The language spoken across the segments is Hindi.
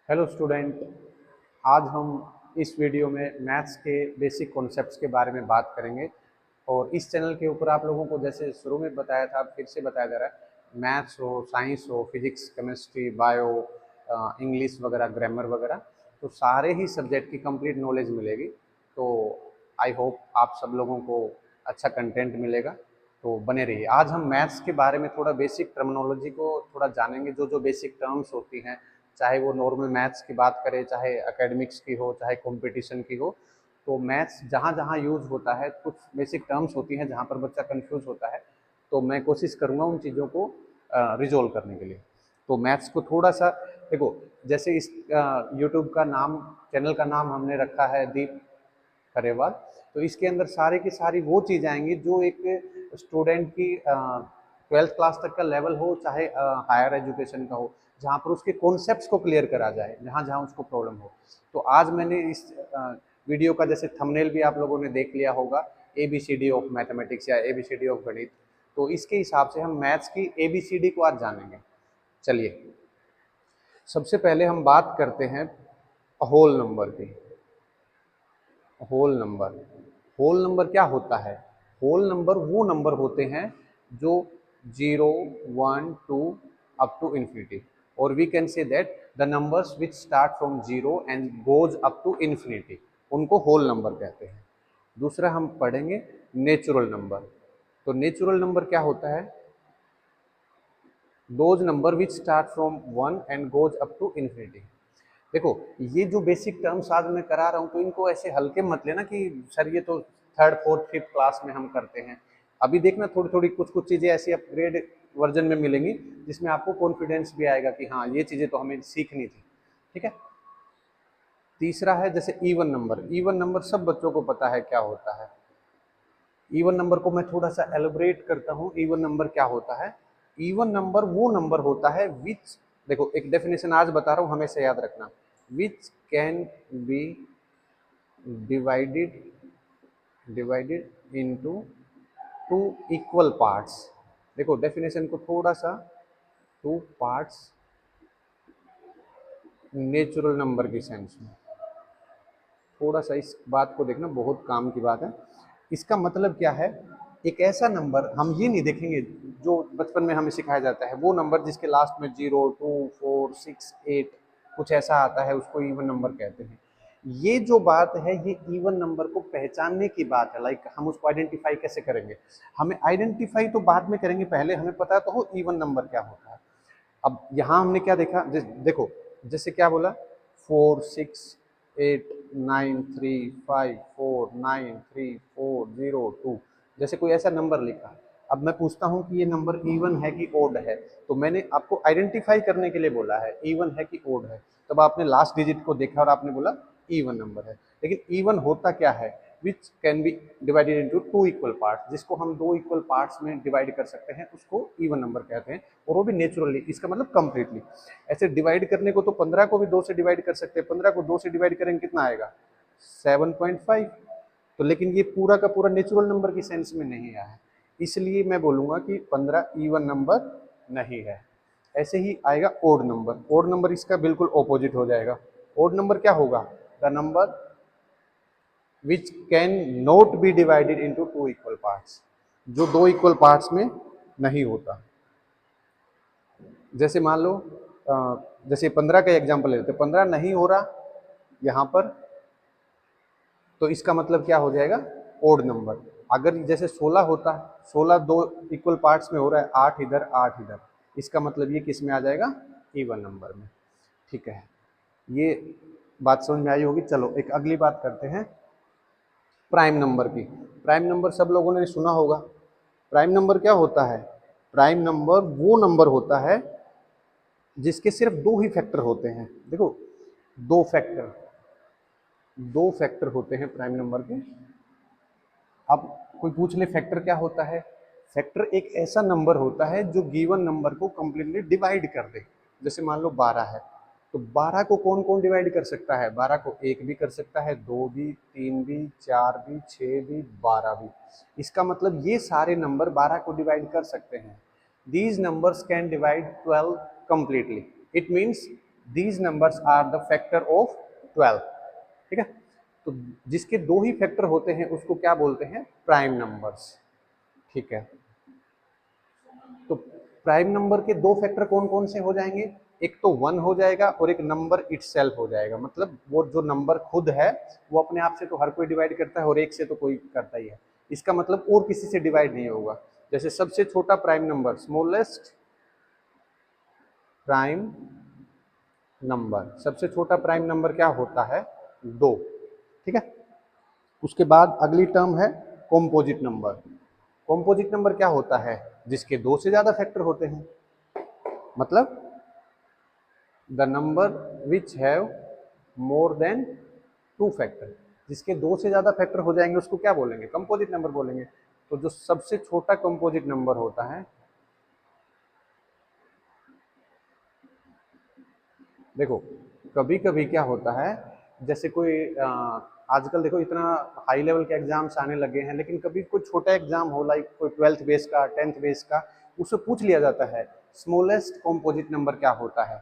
Hello student. आज हम इस वीडियो में मैथ्स के बेसिक कॉन्सेप्ट्स के बारे में बात करेंगे। और इस चैनल के ऊपर आप लोगों को जैसे शुरू में बताया था, फिर से बताया जा रहा है, मैथ्स हो, साइंस हो, फिजिक्स, केमिस्ट्री, बायो, इंग्लिश वगैरह, ग्रामर वगैरह, तो सारे ही सब्जेक्ट की कंप्लीट नॉलेज मिलेगी। तो आई होप आप सब लोगों को अच्छा कंटेंट मिलेगा, तो बने रहिए। आज हम मैथ्स के बारे में थोड़ा बेसिक टर्मिनोलॉजी को थोड़ा जानेंगे, जो जो बेसिक टर्म्स होती हैं, चाहे वो नॉर्मल मैथ्स की बात करें, चाहे एकेडमिक्स की हो, चाहे कंपटीशन की हो। तो मैथ्स जहाँ जहाँ यूज होता है, कुछ बेसिक टर्म्स होती हैं जहाँ पर बच्चा कंफ्यूज होता है, तो मैं कोशिश करूँगा उन चीज़ों को रिजोल्व करने के लिए। तो मैथ्स को थोड़ा सा देखो, जैसे इस यूट्यूब का नाम, चैनल का नाम हमने रखा है दीप करेवाल। तो इसके अंदर सारी की सारी वो चीज़ आएंगी जो एक स्टूडेंट की 12th क्लास तक का लेवल हो, चाहे हायर एजुकेशन का हो, जहाँ पर उसके कॉन्सेप्ट्स को क्लियर करा जाए, जहाँ जहाँ उसको प्रॉब्लम हो। तो आज मैंने इस वीडियो का जैसे थंबनेल भी आप लोगों ने देख लिया होगा, ABCD ऑफ मैथमेटिक्स या ABCD ऑफ गणित। तो इसके हिसाब से हम मैथ्स की ABCD को आज जानेंगे। चलिए, सबसे पहले हम बात करते हैं होल नंबर की। होल नंबर, होल नंबर क्या होता है? होल नंबर वो नंबर होते हैं जो 0, 1, 2 अप टू इन्फिनिटी, और we can say that the numbers which start from 0 and goes up to infinity, उनको होल नंबर कहते हैं। दूसरा हम पढ़ेंगे नेचुरल नंबर। तो नेचुरल नंबर क्या होता है? Those number which start from 1 and goes up to infinity. देखो, ये जो बेसिक टर्म्स आज मैं करा रहा हूँ, तो इनको ऐसे हल्के मत लेना कि सर ये तो थर्ड फोर्थ फिफ्थ क्लास में हम करते हैं। अभी देखना, थोड़ी थोड़ी कुछ कुछ चीज़ें ऐसी अपग्रेड वर्जन में मिलेंगी, जिसमें आपको कॉन्फिडेंस भी आएगा कि हाँ, ये चीज़ें तो हमें सीखनी थी। ठीक है। तीसरा है जैसे इवन नंबर। इवन नंबर सब बच्चों को पता है क्या होता है। इवन नंबर को मैं थोड़ा सा एलोबरेट करता हूँ। इवन नंबर क्या होता है? इवन नंबर वो नंबर होता है विच, देखो एक डेफिनेशन आज बता रहा हूँ, हमेशा याद रखना, which can be divided divided into two equal parts. देखो डेफिनेशन को थोड़ा सा, टू पार्ट्स नेचुरल नंबर के सेंस में, थोड़ा सा इस बात को देखना, बहुत काम की बात है। इसका मतलब क्या है? एक ऐसा नंबर, हम ये नहीं देखेंगे जो बचपन में हमें सिखाया जाता है, वो नंबर जिसके लास्ट में 0, 2, 4, 6, 8 कुछ ऐसा आता है, उसको इवन नंबर कहते हैं। ये जो बात है, ये इवन नंबर को पहचानने की बात है। लाइक हम उसको आइडेंटिफाई कैसे करेंगे? हमें आइडेंटिफाई तो बाद में करेंगे, पहले हमें पता तो हो इवन नंबर क्या होता है। अब यहाँ हमने क्या देखा, देखो जैसे क्या बोला, 4, 6, 8, 9, 3, 5, 4, 9, 3, 4, 0, 2, जैसे कोई ऐसा नंबर लिखा। अब मैं पूछता हूँ कि ये नंबर इवन है कि ओड है, तो मैंने आपको आइडेंटिफाई करने के लिए बोला है इवन है कि ओड है। तब आपने लास्ट डिजिट को देखा और आपने बोला इवन नंबर है। लेकिन इवन होता क्या है? Which can be divided into two equal parts, जिसको हम दो इक्वल पार्ट्स में डिवाइड कर सकते हैं, उसको इवन नंबर कहते हैं। और वो भी नेचुरली, इसका मतलब कंप्लीटली। ऐसे डिवाइड करने को तो 15 को भी 2 से डिवाइड कर सकते हैं, 15 को 2 से डिवाइड करेंगे कितना आएगा? 7.5। तो लेकिन ये पूरा का पूरा नेचुरल नंबर की सेंस में नहीं आया है, इसलिए मैं बोलूँगा कि 15 इवन नंबर नहीं है। ऐसे ही आएगा ओड नंबर। ओड नंबर इसका बिल्कुल ऑपोजिट हो जाएगा। ओड नंबर क्या होगा? The number which can not be divided into two equal parts, जो दो इक्वल पार्ट्स में नहीं होता। जैसे मान लो, जैसे 15 का एग्जाम्पल लेते, 15 नहीं हो रहा यहाँ पर, तो इसका मतलब क्या हो जाएगा? Odd number. अगर जैसे 16 होता, 16 दो इक्वल पार्ट्स में हो रहा है, 8 इधर 8 इधर, इसका मतलब ये किस में आ जाएगा? इवन नंबर में। ठीक है, ये बात समझ में आई होगी। चलो एक अगली बात करते हैं, प्राइम नंबर की। प्राइम नंबर सब लोगों ने सुना होगा। प्राइम नंबर क्या होता है? प्राइम नंबर वो नंबर होता है जिसके सिर्फ दो ही फैक्टर होते हैं। देखो, दो फैक्टर, दो फैक्टर होते हैं प्राइम नंबर के। अब कोई पूछ ले फैक्टर क्या होता है? फैक्टर एक ऐसा नंबर होता है जो गिवन नंबर को कंप्लीटली डिवाइड कर दे। जैसे मान लो 12 है, तो 12 को कौन कौन डिवाइड कर सकता है? 12 को एक भी कर सकता है, दो भी, तीन भी, चार भी, 6 भी, 12 भी। इसका मतलब ये सारे नंबर 12 को डिवाइड कर सकते हैं। These numbers can divide 12 completely. It means these numbers are the factor of 12। ठीक है, तो जिसके दो ही फैक्टर होते हैं उसको क्या बोलते हैं? Prime numbers. ठीक है, तो प्राइम नंबर के दो फैक्टर कौन कौन से हो जाएंगे? एक तो 1 हो जाएगा और एक नंबर इटसेल्फ हो जाएगा। मतलब वो जो नंबर खुद है वो अपने आप से तो हर कोई डिवाइड करता है और एक से तो कोई करता ही है, इसका मतलब और किसी से डिवाइड नहीं होगा। जैसे सबसे छोटा prime number, smallest prime number, सबसे छोटा प्राइम नंबर क्या होता है? 2। ठीक है, उसके बाद अगली टर्म है कॉम्पोजिट नंबर। कॉम्पोजिट नंबर क्या होता है? जिसके दो से ज्यादा फैक्टर होते हैं, मतलब the number which have more than 2 factor. जिसके दो से ज्यादा फैक्टर हो जाएंगे उसको क्या बोलेंगे? कंपोजिट नंबर बोलेंगे। तो जो सबसे छोटा कंपोजिट नंबर होता है, देखो कभी कभी क्या होता है, जैसे कोई आजकल देखो इतना हाई लेवल के एग्जाम्स आने लगे हैं, लेकिन कभी कोई छोटा एग्जाम हो, लाइक कोई 12th बेस का, 10th बेस का, उससे पूछ लिया जाता है स्मॉलेस्ट कंपोजिट नंबर क्या होता है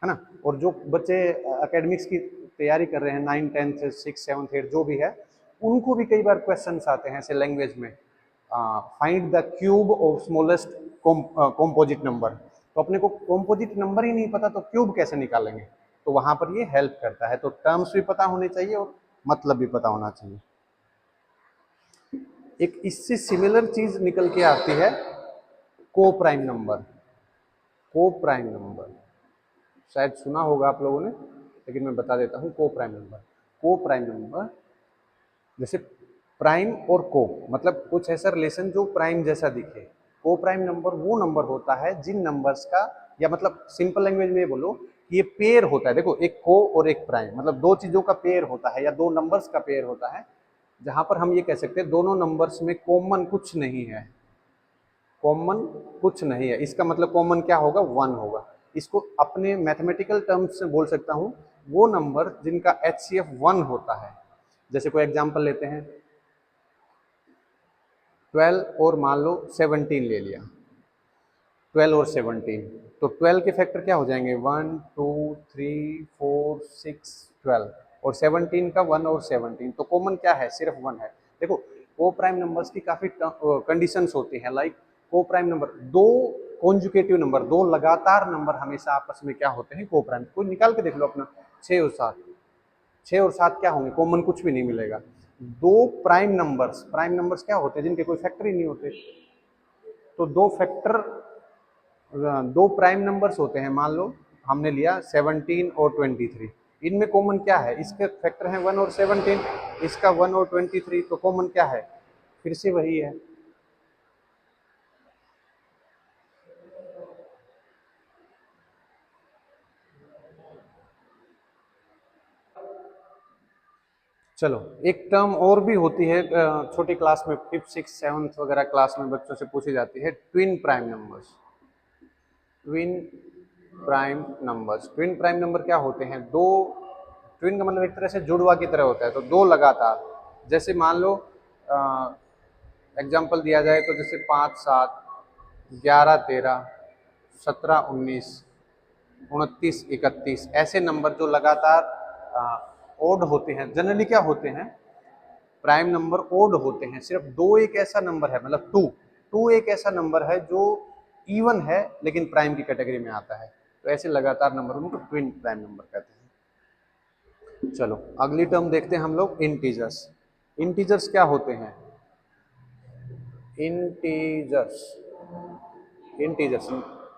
ना। और जो बच्चे एकेडमिक्स की तैयारी कर रहे हैं, 9, 10th, 6, 7, 8 जो भी है, उनको भी कई बार क्वेश्चंस आते हैं ऐसे लैंग्वेज में, find the cube of smallest composite number. तो अपने को कंपोजिट नंबर ही नहीं पता तो क्यूब कैसे निकालेंगे? तो वहां पर ये हेल्प करता है। तो टर्म्स भी पता होने चाहिए और मतलब भी पता होना चाहिए। एक इससे सिमिलर चीज निकल के आती है को प्राइम नंबर। को प्राइम नंबर शायद सुना होगा आप लोगों ने, लेकिन मैं बता देता हूँ। को प्राइम नंबर, को प्राइम नंबर जैसे प्राइम और को, मतलब कुछ ऐसा रिलेशन जो प्राइम जैसा दिखे। को प्राइम नंबर वो नंबर होता है जिन नंबर्स का, या मतलब सिंपल लैंग्वेज में बोलो कि ये पेयर होता है। देखो एक को और एक प्राइम, मतलब दो चीजों का पेयर होता है या दो नंबर्स का पेयर होता है, जहां पर हम ये कह सकते हैं दोनों नंबर्स में कॉमन कुछ नहीं है। कॉमन कुछ नहीं है, इसका मतलब कॉमन क्या होगा? 1 होगा। इसको अपने मैथमेटिकल टर्म्स से बोल सकता हूँ, वो नंबर जिनका HCF 1 होता है। जैसे कोई एग्जांपल लेते हैं, 12 और मान लो 17 ले लिया, 12 और 17, तो 12 के फैक्टर क्या हो जाएंगे? 1, 2, 3, 4, 6, 12, और 17 का 1 और 17, तो कॉमन क्या है? सिर्फ 1 है। देखो को प्राइम नंबर्स की काफी कंडीशंस होती हैं, लाइक को प्राइम नंबर, दो कॉन्जुगेटिव नंबर, दो लगातार नंबर हमेशा आपस में क्या होते हैं? को प्राइम। कोई निकाल के देख लो अपना, 6 और 7, 6 और 7 क्या होंगे? कॉमन कुछ भी नहीं मिलेगा। दो प्राइम नंबर्स क्या होते हैं? जिनके कोई फैक्टर ही नहीं होते। तो दो फैक्टर, दो प्राइम नंबर्स होते हैं, मान लो हमने लिया 17 और 23, इनमें कॉमन क्या है? इसके फैक्टर हैं 1 और 17, इसका 1 और 23, तो कॉमन क्या है? फिर से वही है। चलो एक टर्म और भी होती है, छोटी क्लास में 5th 6th 7th वगैरह क्लास में बच्चों से पूछी जाती है, twin prime numbers. Twin prime numbers, twin prime number क्या होते हैं? दो, ट्विन का मतलब एक तरह से जुड़वा की तरह होता है, तो दो लगातार। जैसे मान लो एग्जाम्पल दिया जाए तो जैसे 5, 7, 11, 13, 17, 19, 29, 31, ऐसे नंबर जो लगातार ओड होते हैं। जनरली क्या होते हैं? प्राइम नंबर ओड होते हैं। सिर्फ दो एक ऐसा नंबर है, मतलब टू, टू एक ऐसा नंबर है जो इवन है लेकिन प्राइम की कैटेगरी में आता है। तो ऐसे लगातार नंबर उनको ट्विन प्राइम नंबर कहते हैं। चलो अगली टर्म देखते हैं हम लोग, इंटीजर्स। इंटीजर्स क्या होते हैं? इंटीजर्स, इंटीजर्स,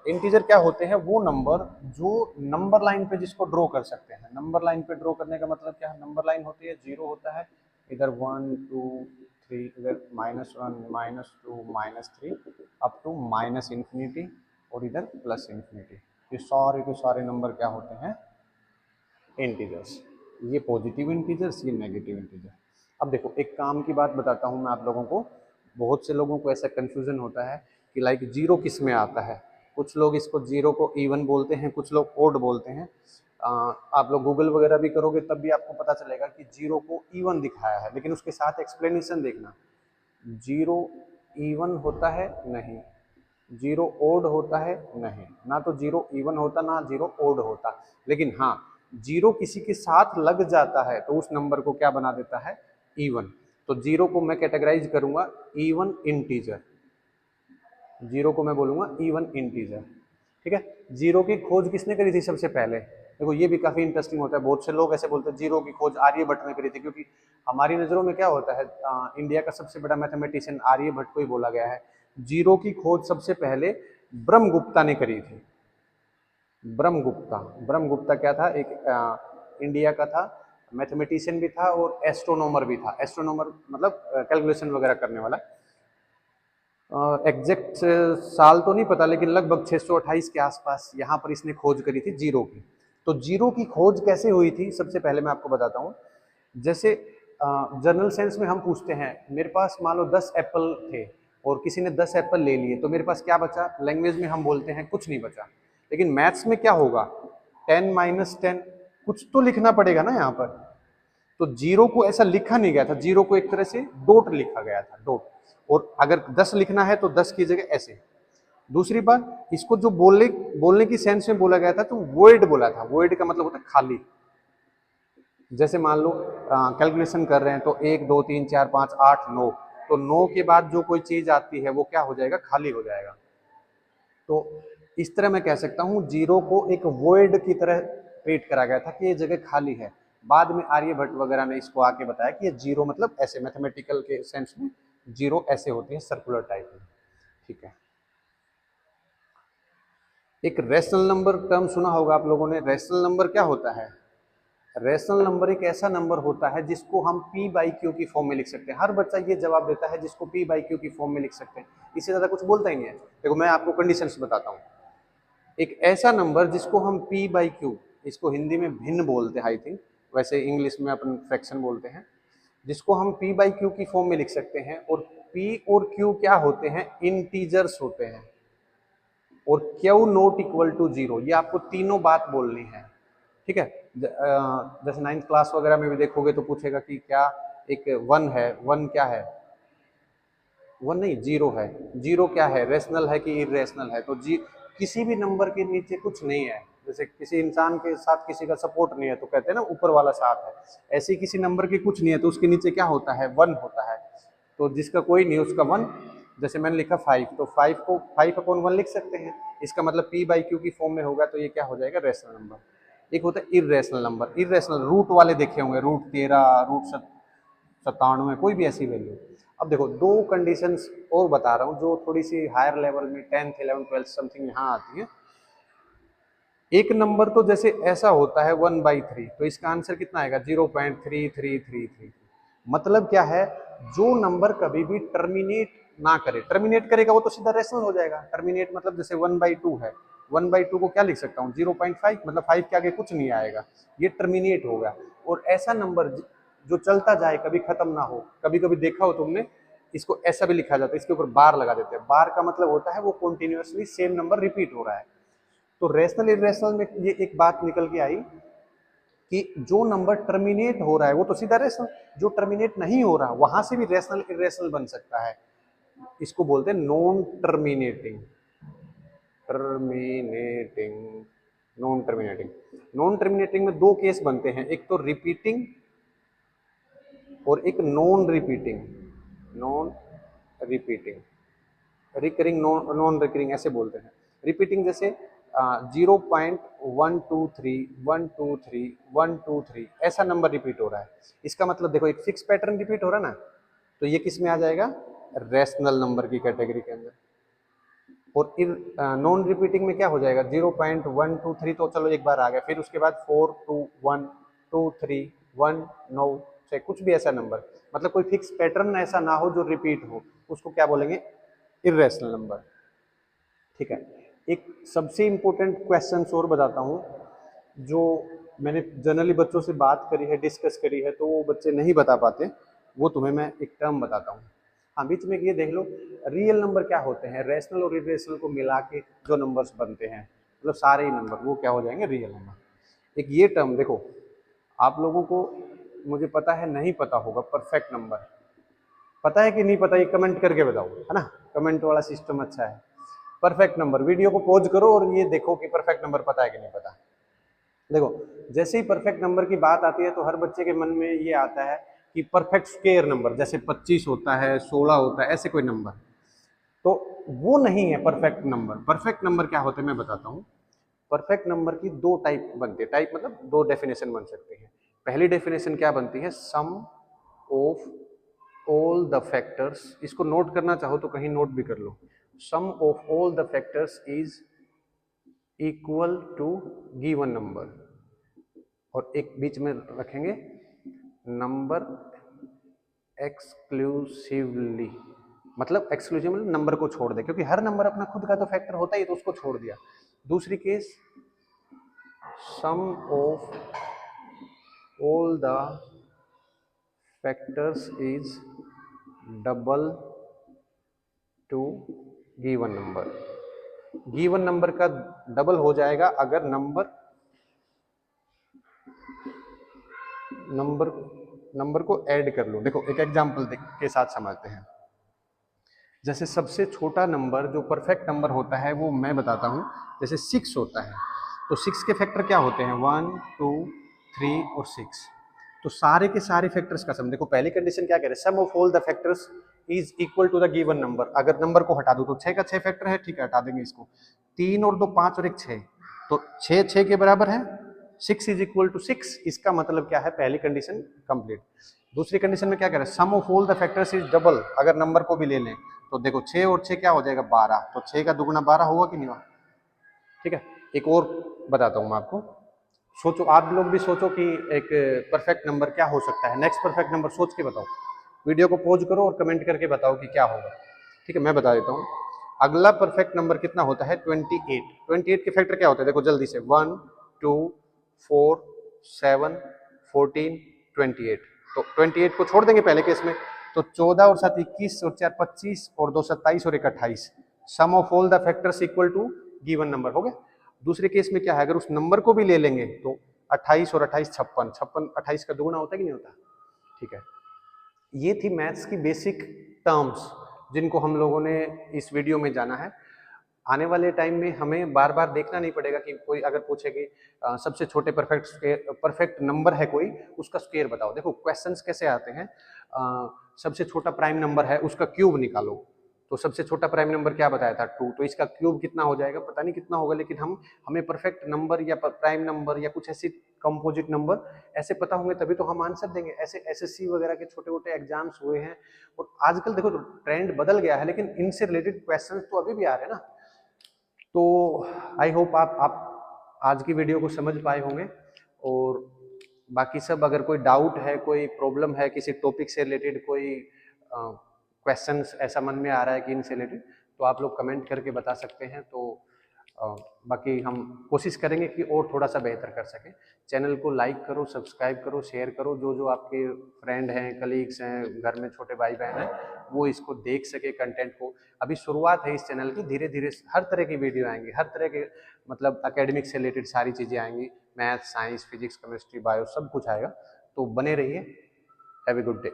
इंटीजर क्या होते हैं? वो नंबर जो नंबर लाइन पे जिसको ड्रॉ कर सकते हैं। नंबर लाइन पे ड्रॉ करने का मतलब क्या है? नंबर लाइन होती है, जीरो होता है, इधर 1, 2, 3, इधर -1, -2, -3, अप टू माइनस इन्फिनिटी, और इधर प्लस इन्फिनिटी। ये सारे के सारे नंबर क्या होते हैं? इंटीजर्स। ये पॉजिटिव इंटीजर्स, ये नेगेटिव इंटीजर। अब देखो एक काम की बात बताता हूँ मैं आप लोगों को। बहुत से लोगों को ऐसा कंफ्यूजन होता है कि लाइक जीरो किस में आता है। कुछ लोग इसको जीरो को इवन बोलते हैं, कुछ लोग ओड बोलते हैं। आप लोग गूगल वगैरह भी करोगे तब भी आपको पता चलेगा कि जीरो को इवन दिखाया है, लेकिन उसके साथ एक्सप्लेनेशन देखना। जीरो इवन होता है? नहीं। जीरो ओड होता है? नहीं, ना तो जीरो इवन होता ना जीरो ओड होता, लेकिन हाँ जीरो किसी के साथ लग जाता है तो उस नंबर को क्या बना देता है? इवन। तो जीरो को मैं कैटेगराइज करूंगा इवन इंटीजर, जीरो को मैं बोलूंगा इवन इंटीजर। ठीक है, जीरो की खोज किसने करी थी सबसे पहले? देखो ये भी काफी इंटरेस्टिंग होता है, बहुत से लोग ऐसे बोलते हैं जीरो की खोज आर्यभट्ट ने करी थी, क्योंकि हमारी नजरों में क्या होता है, इंडिया का सबसे बड़ा मैथमेटिशियन आर्यभट्ट को ही बोला गया है। जीरो की खोज सबसे पहले ब्रह्मगुप्ता ने करी थी। ब्रह्मगुप्ता, ब्रह्मगुप्ता क्या था? एक इंडिया का था, मैथमेटिशियन भी था और एस्ट्रोनॉमर भी था। एस्ट्रोनॉमर मतलब कैलकुलेशन वगैरह करने वाला। एग्जैक्ट साल तो नहीं पता, लेकिन लगभग 628 के आसपास यहाँ पर इसने खोज करी थी जीरो की। तो जीरो की खोज कैसे हुई थी सबसे पहले मैं आपको बताता हूँ। जैसे जनरल सेंस में हम पूछते हैं, मेरे पास मान लो 10 एप्पल थे और किसी ने 10 एप्पल ले लिए, तो मेरे पास क्या बचा? लैंग्वेज में हम बोलते हैं कुछ नहीं बचा। लेकिन मैथ्स में क्या होगा? 10 माइनस 10, कुछ तो लिखना पड़ेगा ना यहाँ पर। तो जीरो को ऐसा लिखा नहीं गया था, जीरो को एक तरह से डॉट लिखा गया था, डॉट। और अगर 10 लिखना है तो 10 की जगह ऐसे। दूसरी बात, इसको जो बोलने बोलने की सेंस में बोला गया था तो वॉइड बोला था। वॉइड का मतलब होता है खाली। जैसे मान लो कैलकुलेशन कर रहे हैं तो 1 2 3 4 5 8 9, तो 9 के बाद जो कोई चीज आती है वो क्या हो जाएगा? खाली हो जाएगा। तो इस तरह मैं कह सकता हूँ जीरो को एक वॉइड की तरह ट्रीट करा गया था कि ये जगह खाली है। बाद में आर्यभट्ट वगैरह ने इसको आके बताया कि ये जीरो मतलब ऐसे, मैथमेटिकल के सेंस में जीरो ऐसे होती है, सर्कुलर टाइप में। ठीक है, एक रेशनल नंबर टर्म सुना होगा आप लोगों ने। रेशनल नंबर क्या होता है? रेशनल नंबर एक ऐसा नंबर होता है जिसको हम पी बाई क्यू की फॉर्म में लिख सकते हैं। हर बच्चा ये जवाब देता है जिसको पी बाई क्यू की फॉर्म में लिख सकते हैं, इससे ज्यादा कुछ बोलता ही नहीं है। देखो मैं आपको कंडीशंस बताता हूँ। एक ऐसा नंबर जिसको हम पी बाई क्यू, इसको हिंदी में भिन्न बोलते हैं आई थिंक, वैसे इंग्लिश में अपन फ्रैक्शन बोलते हैं, जिसको हम पी बाई क्यू की फॉर्म में लिख सकते हैं। और पी और क्यू क्या होते हैं? इंटीजर्स होते हैं। और q not equal to zero, ये आपको तीनों बात बोलनी है। ठीक है, जैसे 9th क्लास वगैरह में भी देखोगे तो पूछेगा कि क्या एक वन है, वन क्या है? वन नहीं, जीरो है। जीरो क्या है? रेशनल है कि इरेशनल है? तो जी किसी भी नंबर के नीचे कुछ नहीं है। जैसे किसी इंसान के साथ किसी का सपोर्ट नहीं है तो कहते हैं ना ऊपर वाला साथ है, ऐसे ही किसी नंबर के कुछ नहीं है तो उसके नीचे क्या होता है? वन होता है। तो जिसका कोई नहीं उसका वन। जैसे मैंने लिखा 5, तो 5 को 5/1 लिख सकते हैं, इसका मतलब पी बाई क्यू की फॉर्म में होगा, तो ये क्या हो जाएगा? Rational number. एक होता है इरेशनल नंबर। इरेशनल रूट वाले देखे होंगे, रूट 13, रूट 97, कोई भी ऐसी वैल्यू। अब देखो दो कंडीशंस और बता रहा हूँ जो थोड़ी सी हायर लेवल में 10th 11th 12th समथिंग यहाँ आती है। एक नंबर तो जैसे ऐसा होता है 1/3, तो इसका आंसर कितना आएगा? 0.3333। मतलब क्या है? जो नंबर कभी भी टर्मिनेट ना करे, टर्मिनेट करेगा वो तो सीधा रेशनल हो जाएगा। टर्मिनेट मतलब जैसे 1/2 है, 1/2 को क्या लिख सकता हूँ? 0.5, मतलब 5 के आगे कुछ नहीं आएगा, ये टर्मिनेट होगा। और ऐसा नंबर जो चलता जाए, कभी खत्म ना हो। कभी कभी देखा हो तुमने, इसको ऐसा भी लिखा जाता है, इसके ऊपर बार लगा देते हैं। बार का मतलब होता है वो कंटिन्यूअसली सेम नंबर रिपीट हो रहा है। तो रेशनल इरेशनल में ये एक बात निकल के आई कि जो नंबर टर्मिनेट हो रहा है वो तो सीधा रेशनल, जो टर्मिनेट नहीं हो रहा वहां से भी रेशनल इरेशनल बन सकता है। इसको बोलते हैं non terminating. Terminating, non terminating. Non terminating में दो केस बनते हैं, एक तो रिपीटिंग और एक non repeating. Non repeating, recurring, non non recurring ऐसे बोलते हैं। रिपीटिंग जैसे 0.123 ऐसा नंबर रिपीट हो रहा है, इसका मतलब देखो एक फिक्स पैटर्न रिपीट हो रहा है ना, तो ये किस में आ जाएगा? रेशनल नंबर की कैटेगरी के अंदर। और नॉन रिपीटिंग में क्या हो जाएगा? 0.123 तो चलो एक बार आ गया, फिर उसके बाद 4 2 1 2 3 1 9 6, कुछ भी ऐसा नंबर, मतलब कोई फिक्स पैटर्न ऐसा ना हो जो रिपीट हो, उसको क्या बोलेंगे? Irrational number. ठीक है, एक सबसे इंपॉर्टेंट क्वेश्चन और बताता हूँ जो मैंने जनरली बच्चों से बात करी है, डिस्कस करी है, तो वो बच्चे नहीं बता पाते। वो तुम्हें मैं एक टर्म बताता हूँ। हाँ, बीच में ये देख लो, रियल नंबर क्या होते हैं? रेशनल और इरेशनल को मिला के जो नंबर्स बनते हैं, मतलब सारे ही नंबर, वो क्या हो जाएंगे? Real number. एक ये टर्म देखो, आप लोगों को मुझे पता है नहीं पता होगा, परफेक्ट नंबर पता है कि नहीं पता? ये कमेंट करके बताओ, है ना? कमेंट वाला सिस्टम अच्छा है। परफेक्ट नंबर, वीडियो को पॉज करो और ये देखो कि परफेक्ट नंबर पता है कि नहीं पता। देखो जैसे ही परफेक्ट नंबर की बात आती है तो हर बच्चे के मन में ये आता है कि परफेक्ट स्क्वायर नंबर, जैसे 25 होता है, 16 होता है, ऐसे कोई नंबर, तो वो नहीं है परफेक्ट नंबर। परफेक्ट नंबर क्या होते हैं मैं बताता हूँ। परफेक्ट नंबर की दो टाइप बनती है, टाइप मतलब दो डेफिनेशन बन सकती है। पहली डेफिनेशन क्या बनती है, sum of all the factors, इसको नोट करना चाहो तो कहीं नोट भी कर लो, sum of all the factors is equal to given number, और एक बीच में रखेंगे नंबर एक्सक्लूसिवली, मतलब एक्सक्लूसिव मतलब नंबर को छोड़ दे, क्योंकि हर नंबर अपना खुद का तो फैक्टर होता ही, तो उसको छोड़ दिया। दूसरी case sum of all the factors is double to given number. Given number का डबल हो जाएगा अगर नंबर नंबर नंबर को ऐड कर लो। देखो एक एग्जांपल के साथ समझते हैं। जैसे सबसे छोटा नंबर जो परफेक्ट नंबर होता है वो मैं बताता हूँ, जैसे 6 होता है, तो 6 के फैक्टर क्या होते हैं, 1 2 3 और 6। तो सारे के सारे फैक्टर्स का सम, देखो पहली कंडीशन क्या कह रहे हैं, sum of all the factors is equal to the given number. अगर नंबर को हटा दो तो 6 का 6 फैक्टर है, ठीक है हटा देंगे इसको, 3 और 2 5 और 1 6, तो 6 6 के बराबर है, 6 इज इक्वल टू 6। इसका मतलब क्या है, पहली कंडीशन कंप्लीट। दूसरी कंडीशन में क्या कह रहे हैं, sum of all the factors is double, अगर नंबर को भी ले लें तो देखो 6 और 6 क्या हो जाएगा 12, तो 6 का दुगुना 12 होगा कि नहीं होगा। ठीक है, एक और बताता हूं मैं आपको, सोचो आप लोग भी सोचो कि एक परफेक्ट नंबर क्या हो सकता है, नेक्स्ट परफेक्ट नंबर सोच के बताओ, वीडियो को पॉज करो और कमेंट करके बताओ कि क्या होगा। ठीक है, मैं बता देता हूँ। अगला परफेक्ट नंबर कितना होता है, 28। 28 के फैक्टर क्या होते हैं, देखो जल्दी से, 1 2 4 7 14 28। तो 28 को छोड़ देंगे पहले केस में, तो 14 और 7 21 और 4 25 और 2 27 और 1 28। Sum of all the factors equal to given number हो गया। दूसरे केस में क्या है, अगर उस नंबर को भी ले लेंगे तो 28 और 28 56, 56 28 का दुगुना होता है कि नहीं होता। ठीक है, ये थी मैथ्स की बेसिक टर्म्स जिनको हम लोगों ने इस वीडियो में जाना है। आने वाले टाइम में हमें बार बार देखना नहीं पड़ेगा कि कोई अगर पूछे कि सबसे छोटे परफेक्ट नंबर है कोई, उसका स्क्वायर बताओ। देखो क्वेश्चंस कैसे आते हैं, सबसे छोटा प्राइम नंबर है उसका क्यूब निकालो, तो सबसे छोटा प्राइम नंबर क्या बताया था 2, तो इसका क्यूब कितना हो जाएगा पता नहीं कितना होगा, लेकिन हमें परफेक्ट नंबर या प्राइम नंबर या कुछ ऐसी कंपोजिट नंबर ऐसे पता होंगे तभी तो हम आंसर देंगे। ऐसे एसएससी वगैरह के छोटे मोटे एग्जाम्स हुए हैं, और आजकल देखो ट्रेंड बदल गया है, लेकिन इनसे रिलेटेड क्वेश्चंस तो अभी भी आ रहे हैं ना। तो आई होप आप आज की वीडियो को समझ पाए होंगे, और बाकी सब अगर कोई डाउट है, कोई प्रॉब्लम है किसी टॉपिक से रिलेटेड, कोई क्वेश्चंस ऐसा मन में आ रहा है कि इनसे रिलेटेड, तो आप लोग कमेंट करके बता सकते हैं। तो बाकी हम कोशिश करेंगे कि और थोड़ा सा बेहतर कर सकें। चैनल को लाइक करो, सब्सक्राइब करो, शेयर करो, जो जो आपके फ्रेंड हैं, कलीग्स हैं, घर में छोटे भाई बहन हैं, वो इसको देख सके कंटेंट को। अभी शुरुआत है इस चैनल की, धीरे धीरे हर तरह की वीडियो आएंगी, हर तरह के मतलब एकेडमिक से रिलेटेड सारी चीज़ें आएंगी, math science physics chemistry bio सब कुछ आएगा। तो बने रहिए। Have a good day.